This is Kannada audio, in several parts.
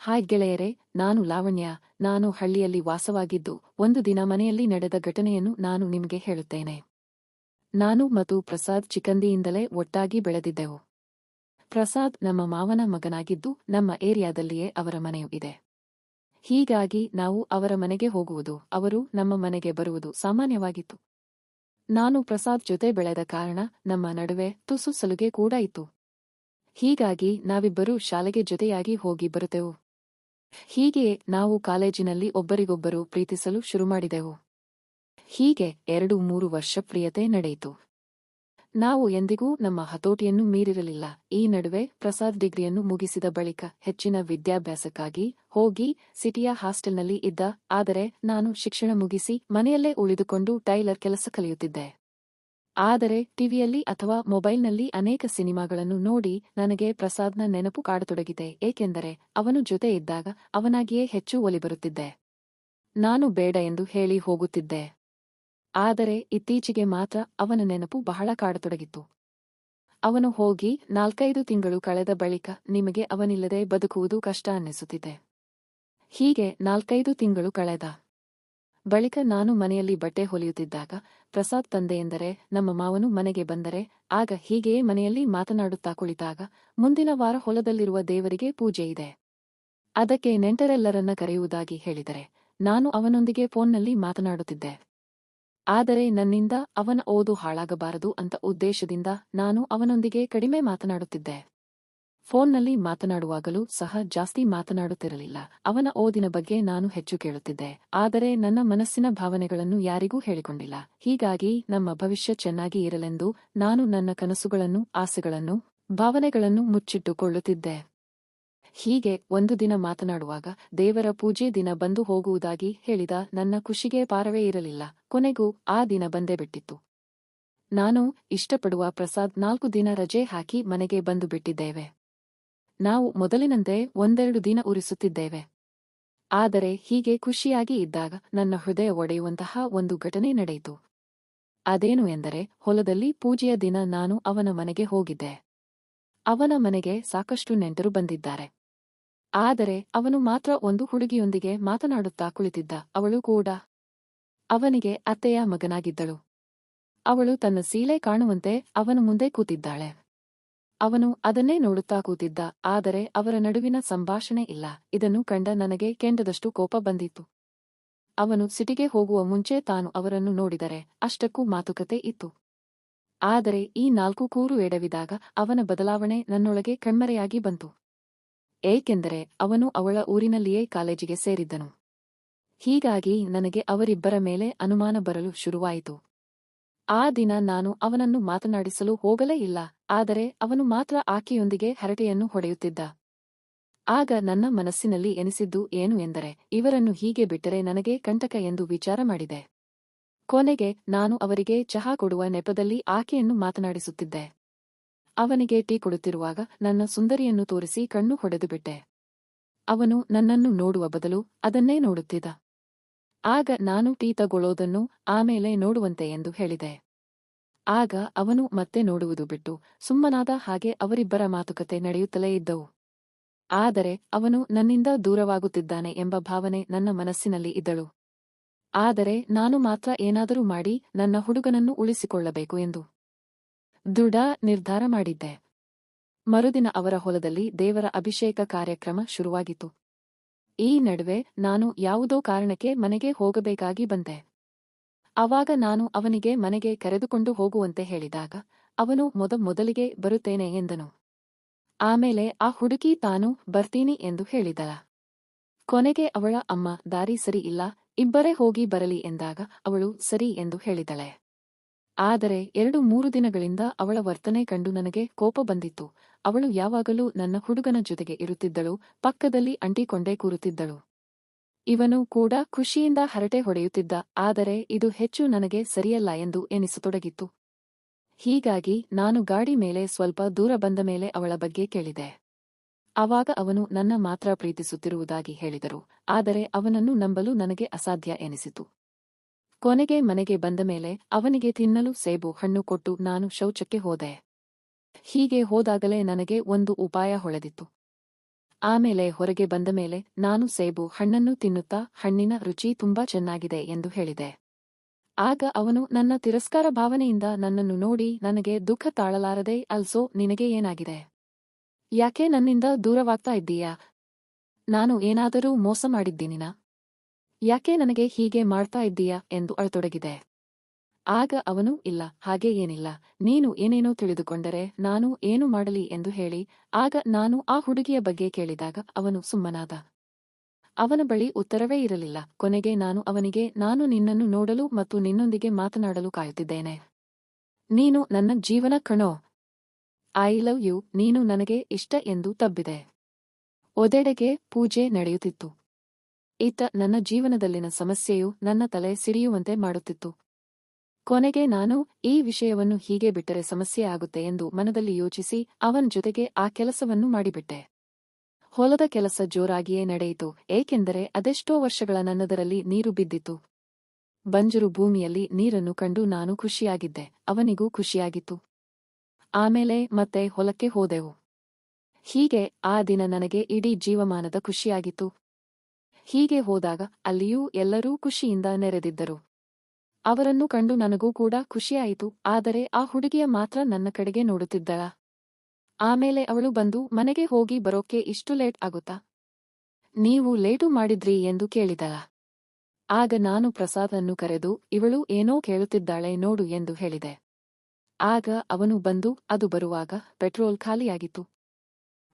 ಹಾಯ್ ಗೆಳೆಯರೇ, ನಾನು ಲಾವಣ್ಯ. ನಾನು ಹಳ್ಳಿಯಲ್ಲಿ ವಾಸವಾಗಿದ್ದು, ಒಂದು ದಿನ ಮನೆಯಲ್ಲಿ ನಡೆದ ಘಟನೆಯನ್ನು ನಾನು ನಿಮಗೆ ಹೇಳುತ್ತೇನೆ. ನಾನು ಮತ್ತು ಪ್ರಸಾದ್ ಚಿಕ್ಕಂದಿಯಿಂದಲೇ ಒಟ್ಟಾಗಿ ಬೆಳೆದಿದ್ದೆವು. ಪ್ರಸಾದ್ ನಮ್ಮ ಮಾವನ ಮಗನಾಗಿದ್ದು, ನಮ್ಮ ಏರಿಯಾದಲ್ಲಿಯೇ ಅವರ ಮನೆಯೂ ಇದೆ. ಹೀಗಾಗಿ ನಾವು ಅವರ ಮನೆಗೆ ಹೋಗುವುದು, ಅವರು ನಮ್ಮ ಮನೆಗೆ ಬರುವುದು ಸಾಮಾನ್ಯವಾಗಿತ್ತು. ನಾನು ಪ್ರಸಾದ್ ಜೊತೆ ಬೆಳೆದ ಕಾರಣ ನಮ್ಮ ನಡುವೆ ತುಸು ಸಲುಗೆ ಕೂಡ ಇತ್ತು. ಹೀಗಾಗಿ ನಾವಿಬ್ಬರೂ ಶಾಲೆಗೆ ಜೊತೆಯಾಗಿ ಹೋಗಿ ಬರುತ್ತೆವು. ಹೀಗೆಯೇ ನಾವು ಕಾಲೇಜಿನಲ್ಲಿ ಒಬ್ಬರಿಗೊಬ್ಬರು ಪ್ರೀತಿಸಲು ಶುರುಮಾಡಿದೆವು. ಹೀಗೆ 2-3 ವರ್ಷ ಪ್ರಿಯತೆ ನಡೆಯಿತು. ನಾವು ಎಂದಿಗೂ ನಮ್ಮ ಹತೋಟಿಯನ್ನು ಮೀರಿರಲಿಲ್ಲ. ಈ ನಡುವೆ ಪ್ರಸಾದ್ ಡಿಗ್ರಿಯನ್ನು ಮುಗಿಸಿದ ಬಳಿಕ ಹೆಚ್ಚಿನ ವಿದ್ಯಾಭ್ಯಾಸಕ್ಕಾಗಿ ಹೋಗಿ ಸಿಟಿಯ ಹಾಸ್ಟೆಲ್ನಲ್ಲಿ ಇದ್ದ. ಆದರೆ ನಾನು ಶಿಕ್ಷಣ ಮುಗಿಸಿ ಮನೆಯಲ್ಲೇ ಉಳಿದುಕೊಂಡು ಟೈಲರ್ ಕೆಲಸ ಕಲಿಯುತ್ತಿದ್ದೆ. ಆದರೆ ಟಿವಿಯಲ್ಲಿ ಅಥವಾ ಮೊಬೈಲ್ನಲ್ಲಿ ಅನೇಕ ಸಿನಿಮಾಗಳನ್ನು ನೋಡಿ ನನಗೆ ಪ್ರಸಾದ್ನ ನೆನಪು ಕಾಡತೊಡಗಿದೆ. ಏಕೆಂದರೆ ಅವನು ಜೊತೆ ಇದ್ದಾಗ ಅವನಾಗಿಯೇ ಹೆಚ್ಚು ಒಲಿಬರುತ್ತಿದ್ದೆ. ನಾನು ಬೇಡ ಎಂದು ಹೇಳಿ ಹೋಗುತ್ತಿದ್ದೆ. ಆದರೆ ಇತ್ತೀಚೆಗೆ ಮಾತ್ರ ಅವನ ನೆನಪು ಬಹಳ ಕಾಡತೊಡಗಿತ್ತು. ಅವನು ಹೋಗಿ 4-5 ತಿಂಗಳು ಕಳೆದ ಬಳಿಕ ನಿಮಗೆ ಅವನಿಲ್ಲದೆ ಬದುಕುವುದು ಕಷ್ಟ ಅನ್ನಿಸುತ್ತಿದೆ. ಹೀಗೆ 4-5 ತಿಂಗಳು ಕಳೆದ ಬಳಿಕ ನಾನು ಮನೆಯಲ್ಲಿ ಬಟ್ಟೆ ಹೊಲಿಯುತ್ತಿದ್ದಾಗ ಪ್ರಸಾದ್ ತಂದೆಯೆಂದರೆ ನಮ್ಮ ಮಾವನು ಮನೆಗೆ ಬಂದರೆ, ಆಗ ಹೀಗೆಯೇ ಮನೆಯಲ್ಲಿ ಮಾತನಾಡುತ್ತಾ ಕುಳಿತಾಗ, ಮುಂದಿನ ವಾರ ಹೊಲದಲ್ಲಿರುವ ದೇವರಿಗೆ ಪೂಜೆ ಇದೆ. ಅದಕ್ಕೆ ನೆಂಟರೆಲ್ಲರನ್ನ ಕರೆಯುವುದಾಗಿ ಹೇಳಿದರೆ, ನಾನು ಅವನೊಂದಿಗೆ ಫೋನ್ನಲ್ಲಿ ಮಾತನಾಡುತ್ತಿದ್ದೆ. ಆದರೆ ನನ್ನಿಂದ ಅವನ ಓದು ಹಾಳಾಗಬಾರದು ಅಂತ ಉದ್ದೇಶದಿಂದ ನಾನು ಅವನೊಂದಿಗೆ ಕಡಿಮೆ ಮಾತನಾಡುತ್ತಿದ್ದೆ. ಫೋನ್ನಲ್ಲಿ ಮಾತನಾಡುವಾಗಲೂ ಸಹ ಜಾಸ್ತಿ ಮಾತನಾಡುತ್ತಿರಲಿಲ್ಲ. ಅವನ ಓದಿನ ಬಗ್ಗೆ ನಾನು ಹೆಚ್ಚು ಕೇಳುತ್ತಿದ್ದೆ. ಆದರೆ ನನ್ನ ಮನಸ್ಸಿನ ಭಾವನೆಗಳನ್ನು ಯಾರಿಗೂ ಹೇಳಿಕೊಂಡಿಲ್ಲ. ಹೀಗಾಗಿ ನಮ್ಮ ಭವಿಷ್ಯ ಚೆನ್ನಾಗಿ ಇರಲೆಂದು ನಾನು ನನ್ನ ಕನಸುಗಳನ್ನು, ಆಸೆಗಳನ್ನು, ಭಾವನೆಗಳನ್ನು ಮುಚ್ಚಿಟ್ಟುಕೊಳ್ಳುತ್ತಿದ್ದೆ. ಹೀಗೆ ಒಂದು ದಿನ ಮಾತನಾಡುವಾಗ ದೇವರ ಪೂಜೆ ದಿನ ಬಂದು ಹೋಗುವುದಾಗಿ ಹೇಳಿದ. ನನ್ನ ಖುಷಿಗೆ ಪಾರವೇ ಇರಲಿಲ್ಲ. ಕೊನೆಗೂ ಆ ದಿನ ಬಂದೇ ಬಿಟ್ಟಿತ್ತು. ನಾನು ಇಷ್ಟಪಡುವ ಪ್ರಸಾದ್ 4 ದಿನ ರಜೆ ಹಾಕಿ ಮನೆಗೆ ಬಂದು ಬಿಟ್ಟಿದ್ದೇವೆ. ನಾವು ಮೊದಲಿನಂತೆ 1-2 ದಿನ ಉರಿಸುತ್ತಿದ್ದೇವೆ. ಆದರೆ ಹೀಗೆ ಖುಷಿಯಾಗಿ ಇದ್ದಾಗ ನನ್ನ ಹೃದಯ ಒಡೆಯುವಂತಹ ಒಂದು ಘಟನೆ ನಡೆಯಿತು. ಅದೇನು ಎಂದರೆ, ಹೊಲದಲ್ಲಿ ಪೂಜೆಯ ದಿನ ನಾನು ಅವನ ಮನೆಗೆ ಹೋಗಿದ್ದೆ. ಅವನ ಮನೆಗೆ ಸಾಕಷ್ಟು ನೆಂಟರು ಬಂದಿದ್ದಾರೆ. ಆದರೆ ಅವನು ಮಾತ್ರ ಒಂದು ಹುಡುಗಿಯೊಂದಿಗೆ ಮಾತನಾಡುತ್ತಾ ಕುಳಿತಿದ್ದ. ಅವಳು ಕೂಡ ಅವನಿಗೆ ಅತ್ತೆಯ ಮಗನಾಗಿದ್ದಳು. ಅವಳು ತನ್ನ ಸೀಳೆ ಕಾಣುವಂತೆ ಅವನ ಮುಂದೆ ಕೂತಿದ್ದಾಳೆ. ಅವನು ಅದನ್ನೇ ನೋಡುತ್ತಾ ಕೂತಿದ್ದ. ಆದರೆ ಅವರ ನಡುವಿನ ಸಂಭಾಷಣೆ ಇಲ್ಲ. ಇದನ್ನು ಕಂಡ ನನಗೆ ಕೆಂಡದಷ್ಟು ಕೋಪ ಬಂದಿತ್ತು. ಅವನು ಸಿಟಿಗೆ ಹೋಗುವ ಮುಂಚೆ ತಾನು ಅವರನ್ನು ನೋಡಿದರೆ ಅಷ್ಟಕ್ಕೂ ಮಾತುಕತೆ ಇತ್ತು. ಆದರೆ ಈ 4 ಕೂರು ಎಡವಿದಾಗ ಅವನ ಬದಲಾವಣೆ ನನ್ನೊಳಗೆ ಕಣ್ಮರೆಯಾಗಿ ಬಂತು. ಏಕೆಂದರೆ ಅವನು ಅವಳ ಊರಿನಲ್ಲಿಯೇ ಕಾಲೇಜಿಗೆ ಸೇರಿದ್ದನು. ಹೀಗಾಗಿ ನನಗೆ ಅವರಿಬ್ಬರ ಮೇಲೆ ಅನುಮಾನ ಬರಲು ಶುರುವಾಯಿತು. ಆ ದಿನ ನಾನು ಅವನನ್ನು ಮಾತನಾಡಿಸಲು ಹೋಗಲೇ ಇಲ್ಲ. ಆದರೆ ಅವನು ಮಾತ್ರ ಆಕೆಯೊಂದಿಗೆ ಹರಟೆಯನ್ನು ಹೊಡೆಯುತ್ತಿದ್ದ. ಆಗ ನನ್ನ ಮನಸ್ಸಿನಲ್ಲಿ ಎನಿಸಿದ್ದು ಏನು ಎಂದರೆ, ಇವರನ್ನು ಹೀಗೆ ಬಿಟ್ಟರೆ ನನಗೆ ಕಂಟಕ ಎಂದು ವಿಚಾರ ಮಾಡಿದೆ. ಕೊನೆಗೆ ನಾನು ಅವರಿಗೆ ಚಹಾ ಕೊಡುವ ನೆಪದಲ್ಲಿ ಆಕೆಯನ್ನು ಮಾತನಾಡಿಸುತ್ತಿದ್ದೆ. ಅವನಿಗೆ ಟೀ ಕೊಡುತ್ತಿರುವಾಗ ನನ್ನ ಸುಂದರಿಯನ್ನು ತೋರಿಸಿ ಕಣ್ಣು ಹೊಡೆದುಬಿಟ್ಟೆ. ಅವನು ನನ್ನನ್ನು ನೋಡುವ ಬದಲು ಅದನ್ನೇ ನೋಡುತ್ತಿದ್ದ. ಆಗ ನಾನು ಟೀ ತಗೊಳ್ಳೋದನ್ನು ಆಮೇಲೆ ನೋಡುವಂತೆ ಎಂದು ಹೇಳಿದೆ. ಆಗ ಅವನು ಮತ್ತೆ ನೋಡುವುದು ಬಿಟ್ಟು ಸುಮ್ಮನಾದ. ಹಾಗೆ ಅವರಿಬ್ಬರ ಮಾತುಕತೆ ನಡೆಯುತ್ತಲೇ ಇದ್ದವು. ಆದರೆ ಅವನು ನನ್ನಿಂದ ದೂರವಾಗುತ್ತಿದ್ದಾನೆ ಎಂಬ ಭಾವನೆ ನನ್ನ ಮನಸ್ಸಿನಲ್ಲಿ ಇದ್ದಳು. ಆದರೆ ನಾನು ಮಾತ್ರ ಏನಾದರೂ ಮಾಡಿ ನನ್ನ ಹುಡುಗನನ್ನು ಉಳಿಸಿಕೊಳ್ಳಬೇಕು ಎಂದು ದೃಢ ನಿರ್ಧಾರ ಮಾಡಿದ್ದೆ. ಮರುದಿನ ಅವರ ಹೊಲದಲ್ಲಿ ದೇವರ ಅಭಿಷೇಕ ಕಾರ್ಯಕ್ರಮ ಶುರುವಾಗಿತ್ತು. ಈ ನಡುವೆ ನಾನು ಯಾವುದೋ ಕಾರಣಕ್ಕೆ ಮನೆಗೆ ಹೋಗಬೇಕಾಗಿ ಬಂದೆ. ಆವಾಗ ನಾನು ಅವನಿಗೆ ಮನೆಗೆ ಕರೆದುಕೊಂಡು ಹೋಗುವಂತೆ ಹೇಳಿದಾಗ ಅವನು ಮೊದಲಿಗೆ ಬರುತ್ತೇನೆ ಎಂದನು. ಆಮೇಲೆ ಆ ಹುಡುಗಿ ತಾನು ಬರ್ತೀನಿ ಎಂದು ಹೇಳಿದಳ. ಕೊನೆಗೆ ಅವಳ ಅಮ್ಮ ದಾರಿ ಸರಿ ಇಲ್ಲ, ಇಬ್ಬರೇ ಹೋಗಿ ಬರಲಿ ಎಂದಾಗ ಅವಳು ಸರಿ ಎಂದು ಹೇಳಿದಳೆ. ಆದರೆ 2-3 ದಿನಗಳಿಂದ ಅವಳ ವರ್ತನೆ ಕಂಡು ನನಗೆ ಕೋಪ ಬಂದಿತ್ತು. ಅವಳು ಯಾವಾಗಲೂ ನನ್ನ ಹುಡುಗನ ಜೊತೆಗೆ ಇರುತ್ತಿದ್ದಳು, ಪಕ್ಕದಲ್ಲಿ ಅಂಟಿಕೊಂಡೇ ಕೂರುತ್ತಿದ್ದಳು. ಇವನು ಕೂಡ ಖುಷಿಯಿಂದ ಹರಟೆ ಹೊಡೆಯುತ್ತಿದ್ದ. ಆದರೆ ಇದು ಹೆಚ್ಚು ನನಗೆ ಸರಿಯಲ್ಲ ಎಂದು ಎನಿಸತೊಡಗಿತ್ತು. ಹೀಗಾಗಿ ನಾನು ಗಾಡಿ ಮೇಲೆ ಸ್ವಲ್ಪ ದೂರ ಬಂದ ಮೇಲೆ ಅವಳ ಬಗ್ಗೆ ಕೇಳಿದೆ. ಆವಾಗ ಅವನು ನನ್ನ ಮಾತ್ರ ಪ್ರೀತಿಸುತ್ತಿರುವುದಾಗಿ ಹೇಳಿದರು. ಆದರೆ ಅವನನ್ನು ನಂಬಲು ನನಗೆ ಅಸಾಧ್ಯ ಎನಿಸಿತು. ಕೊನೆಗೆ ಮನೆಗೆ ಬಂದ ಮೇಲೆ ಅವನಿಗೆ ತಿನ್ನಲು ಸೇಬು ಹಣ್ಣು ಕೊಟ್ಟು ನಾನು ಶೌಚಕ್ಕೆ ಹೋದೆ. ಹೀಗೆ ಹೋದಾಗಲೇ ನನಗೆ ಒಂದು ಉಪಾಯ ಹೊಳೆದಿತ್ತು. ಆಮೇಲೆ ಹೊರಗೆ ಬಂದ ಮೇಲೆ ನಾನು ಸೇಬು ಹಣ್ಣನ್ನು ತಿನ್ನುತ್ತಾ ಹಣ್ಣಿನ ರುಚಿ ತುಂಬಾ ಚೆನ್ನಾಗಿದೆ ಎಂದು ಹೇಳಿದೆ. ಆಗ ಅವನು ನನ್ನ ತಿರಸ್ಕಾರ ಭಾವನೆಯಿಂದ ನನ್ನನ್ನು ನೋಡಿ ನನಗೆ ದುಃಖ ತಾಳಲಾರದೆ ಅಲ್ಸೋ ನಿನಗೆ ಏನಾಗಿದೆ? ಯಾಕೆ ನನ್ನಿಂದ ದೂರವಾಗ್ತಾ ಇದ್ದೀಯಾ? ನಾನು ಏನಾದರೂ ಮೋಸ ಮಾಡಿದ್ದೀನಿನಾ? ಯಾಕೆ ನನಗೆ ಹೀಗೆ ಮಾಡ್ತಾ ಇದ್ದೀಯಾ ಎಂದು ಅಳತೊಡಗಿದೆ. ಆಗ ಅವನು ಇಲ್ಲ ಹಾಗೆ ಏನಿಲ್ಲ, ನೀನು ಏನೇನೋ ತಿಳಿದುಕೊಂಡರೆ ನಾನು ಏನು ಮಾಡಲಿ ಎಂದು ಹೇಳಿ ಆಗ ನಾನು ಆ ಹುಡುಗಿಯ ಬಗ್ಗೆ ಕೇಳಿದಾಗ ಅವನು ಸುಮ್ಮನಾದ. ಅವನ ಬಳಿ ಉತ್ತರವೇ ಇರಲಿಲ್ಲ. ಕೊನೆಗೆ ನಾನು ಅವನಿಗೆ ನಾನು ನಿನ್ನನ್ನು ನೋಡಲು ಮತ್ತು ನಿನ್ನೊಂದಿಗೆ ಮಾತನಾಡಲು ಕಾಯುತ್ತಿದ್ದೇನೆ. ನೀನು ನನ್ನ ಜೀವನ ಕಣೋ. ಐ ಲವ್ ಯು, ನೀನು ನನಗೆ ಇಷ್ಟ ಎಂದು ತಬ್ಬಿದೆ. ಒದೆಡೆಗೆ ಪೂಜೆ ನಡೆಯುತ್ತಿತ್ತು. ಇತ್ತ ನನ್ನ ಜೀವನದಲ್ಲಿನ ಸಮಸ್ಯೆಯು ನನ್ನ ತಲೆ ಸಿಡಿಯುವಂತೆ ಮಾಡುತ್ತಿತ್ತು. ಕೊನೆಗೆ ನಾನು ಈ ವಿಷಯವನ್ನು ಹೀಗೆ ಬಿಟ್ಟರೆ ಸಮಸ್ಯೆ ಆಗುತ್ತೆ ಎಂದು ಮನದಲ್ಲಿ ಯೋಚಿಸಿ ಅವನ ಜೊತೆಗೆ ಆ ಕೆಲಸವನ್ನು ಮಾಡಿಬಿಟ್ಟೆ. ಹೊಲದ ಕೆಲಸ ಜೋರಾಗಿಯೇ ನಡೆಯಿತು, ಏಕೆಂದರೆ ಅದೆಷ್ಟೋ ವರ್ಷಗಳ ನನ್ನದರಲ್ಲಿ ನೀರು ಬಿದ್ದಿತ್ತು. ಬಂಜರು ಭೂಮಿಯಲ್ಲಿ ನೀರನ್ನು ಕಂಡು ನಾನು ಖುಷಿಯಾಗಿದ್ದೆ, ಅವನಿಗೂ ಖುಷಿಯಾಗಿತ್ತು. ಆಮೇಲೆ ಮತ್ತೆ ಹೊಲಕ್ಕೆ ಹೋದೆವು. ಹೀಗೆ ಆ ದಿನ ನನಗೆ ಇಡೀ ಜೀವಮಾನದ ಖುಷಿಯಾಗಿತ್ತು. ಹೀಗೆ ಹೋದಾಗ ಅಲ್ಲಿಯೂ ಎಲ್ಲರೂ ಖುಷಿಯಿಂದ ನೆರೆದಿದ್ದರು. ಅವರನ್ನು ಕಂಡು ನನಗೂ ಕೂಡ ಖುಷಿಯಾಯಿತು. ಆದರೆ ಆ ಹುಡುಗಿಯ ಮಾತ್ರ ನನ್ನ ಕಡೆಗೆ ನೋಡುತ್ತಿದ್ದಳ. ಆಮೇಲೆ ಅವಳು ಬಂದು ಮನೆಗೆ ಹೋಗಿ ಬರೋಕ್ಕೆ ಇಷ್ಟು ಲೇಟ್ ಆಗುತ್ತಾ? ನೀವು ಲೇಟು ಮಾಡಿದ್ರಿ ಎಂದು ಕೇಳಿದಳ. ಆಗ ನಾನು ಪ್ರಸಾದನ್ನು ಕರೆದು ಇವಳು ಏನೋ ಕೇಳುತ್ತಿದ್ದಾಳೆ ನೋಡು ಎಂದು ಹೇಳಿದೆ. ಆಗ ಅವನು ಬಂದು ಅದು ಬರುವಾಗ ಪೆಟ್ರೋಲ್ ಖಾಲಿಯಾಗಿತ್ತು.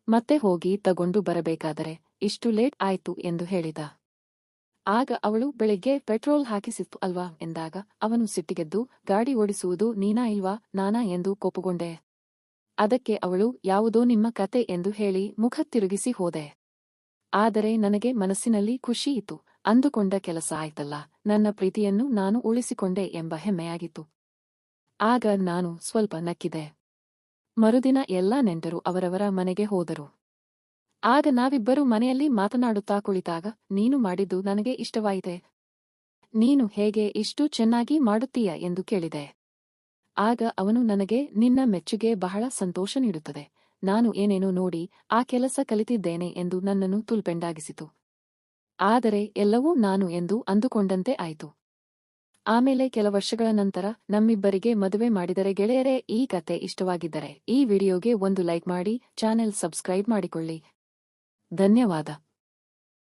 ಮತ್ತೆ ಹೋಗಿ ತಗೊಂಡು ಬರಬೇಕಾದರೆ ಇಷ್ಟು ಲೇಟ್ ಆಯ್ತು ಎಂದು ಹೇಳಿದ. ಆಗ ಅವಳು ಬೆಳಿಗ್ಗೆ ಪೆಟ್ರೋಲ್ ಹಾಕಿಸಿತ್ತು ಅಲ್ವಾ ಎಂದಾಗ ಅವನು ಸಿಟ್ಟಿಗೆದ್ದು ಗಾಡಿ ಓಡಿಸುವುದು ನೀನಾ ಇಲ್ವಾ ನಾನಾ ಎಂದು ಕೋಪಗೊಂಡೆ. ಅದಕ್ಕೆ ಅವಳು ಯಾವುದೋ ನಿಮ್ಮ ಕತೆ ಎಂದು ಹೇಳಿ ಮುಖ ತಿರುಗಿಸಿ ಹೋದೆ. ಆದರೆ ನನಗೆ ಮನಸ್ಸಿನಲ್ಲಿ ಖುಷಿ ಇತ್ತು. ಅಂದುಕೊಂಡ ಕೆಲಸ ಆಯ್ತಲ್ಲ, ನನ್ನ ಪ್ರೀತಿಯನ್ನು ನಾನು ಉಳಿಸಿಕೊಂಡೆ ಎಂಬ ಹೆಮ್ಮೆಯಾಗಿತ್ತು. ಆಗ ನಾನು ಸ್ವಲ್ಪ ನಕ್ಕಿದೆ. ಮರುದಿನ ಎಲ್ಲಾ ನೆಂಟರು ಅವರವರ ಮನೆಗೆ ಹೋದರು. ಆಗ ನಾವಿಬ್ಬರು ಮನೆಯಲ್ಲಿ ಮಾತನಾಡುತ್ತಾ ಕುಳಿತಾಗ ನೀನು ಮಾಡಿದ್ದು ನನಗೆ ಇಷ್ಟವಾಯಿತೆ. ನೀನು ಹೇಗೆ ಇಷ್ಟು ಚೆನ್ನಾಗಿ ಮಾಡುತ್ತೀಯ ಎಂದು ಕೇಳಿದೆ. ಆಗ ಅವನು ನನಗೆ ನಿನ್ನ ಮೆಚ್ಚುಗೆ ಬಹಳ ಸಂತೋಷ ನೀಡುತ್ತದೆ. ನಾನು ಏನೇನೋ ನೋಡಿ ಆ ಕೆಲಸ ಕಲಿತಿದ್ದೇನೆ ಎಂದು ನನ್ನನ್ನು ತುಲ್ಪೆಂಡಾಗಿಸಿತು. ಆದರೆ ಎಲ್ಲವೂ ನಾನು ಎಂದು ಅಂದುಕೊಂಡಂತೆ ಆಯಿತು. ಆಮೇಲೆ ಕೆಲ ವರ್ಷಗಳ ನಂತರ ನಮ್ಮಿಬ್ಬರಿಗೆ ಮದುವೆ ಮಾಡಿದರೆ ಗೆಳೆಯರೇ, ಈ ಕತೆ ಇಷ್ಟವಾಗಿದ್ದರೆ ಈ ವಿಡಿಯೋಗೆ ಒಂದು ಲೈಕ್ ಮಾಡಿ, ಚಾನೆಲ್ ಸಬ್ಸ್ಕ್ರೈಬ್ ಮಾಡಿಕೊಳ್ಳಿ. ಧನ್ಯವಾದ.